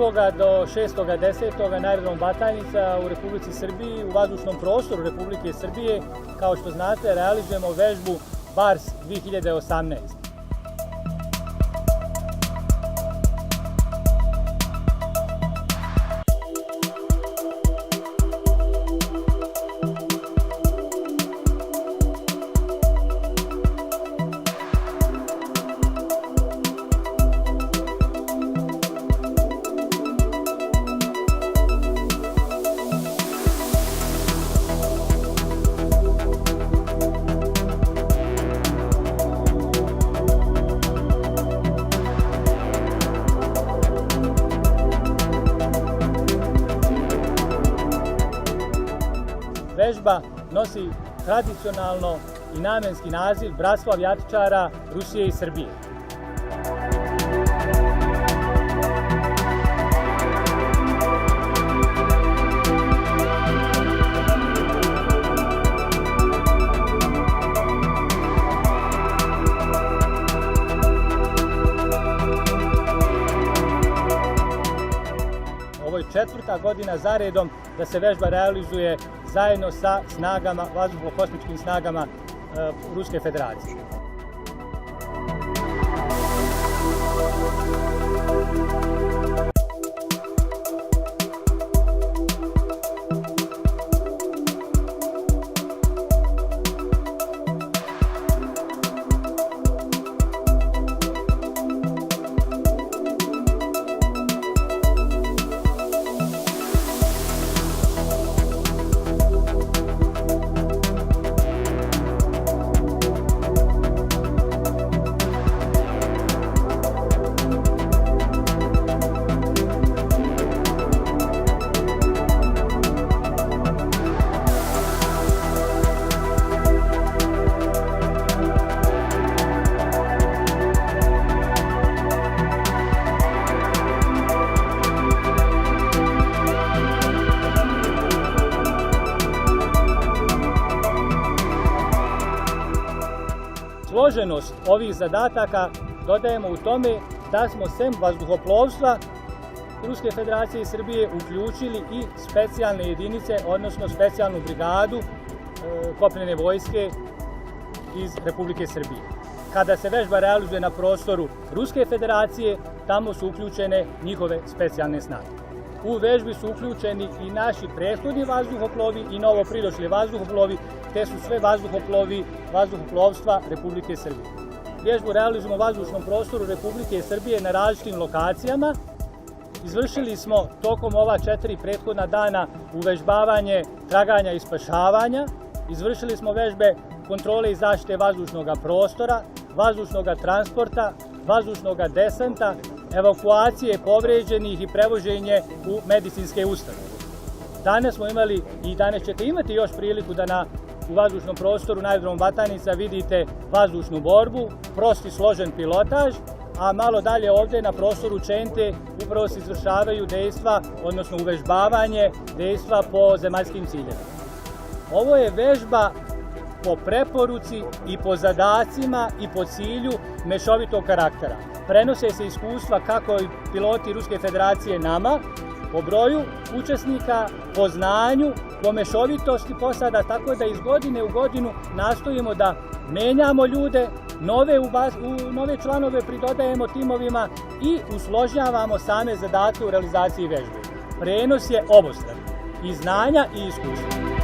1. do 6.10. na aerodromu Batajnica u Republici Srbiji, u vazdušnom prostoru Republike Srbije, kao što znate, realizujemo vežbu BARS 2018. Vežba nosi tradicionalno i namenski naziv Bratstvo avijatičara Rusije i Srbije. Ovo je 4. godina zaredom da se vežba realizuje zajedno sa snagama, vazduhno-kosmičkim snagama Ruske federacije. Složenost ovih zadataka dodajemo u tome da smo sem vazduhoplovstva Ruske federacije i Srbije uključili i specijalne jedinice, odnosno specijalnu brigadu kopnene vojske iz Republike Srbije. Kada se vežba realizuje na prostoru Ruske federacije, tamo su uključene njihove specijalne snage. U vežbi su uključeni i naši prethodni vazduhoplovi i novo pridošli vazduhoplovi, te su sve vazduhoplovstva Republike Srbije. Vežbu realizujemo u vazdušnom prostoru Republike Srbije na različitim lokacijama. Izvršili smo tokom ova 4 prethodna dana uvežbavanje traganja i spašavanja. Izvršili smo vežbe kontrole i zaštite vazdušnog prostora, vazdušnog transporta, vazdušnog desanta, evakuacije povređenih i prevoženje u medicinske ustanove. Danas smo imali i danas ćete imati još priliku da u vazdušnom prostoru na aerodromu Batajnica vidite vazdušnu borbu, prosti složen pilotaž, a malo dalje ovdje na prostoru Čente upravo se izvršavaju dejstva, odnosno uvežbavanje dejstva po zemaljskim ciljevima. Ovo je vežba po preporuci i po zadacima i po cilju mešovitog karaktera. Prenose se iskustva kako i piloti Ruske federacije nama, po broju učesnika, po znanju, po mešovitosti posada, tako da iz godine u godinu nastojimo da menjamo ljude, nove članove pridodajemo timovima i usložnjavamo same zadatke u realizaciji vežbe. Prenos je obostrani i znanja i iskustva.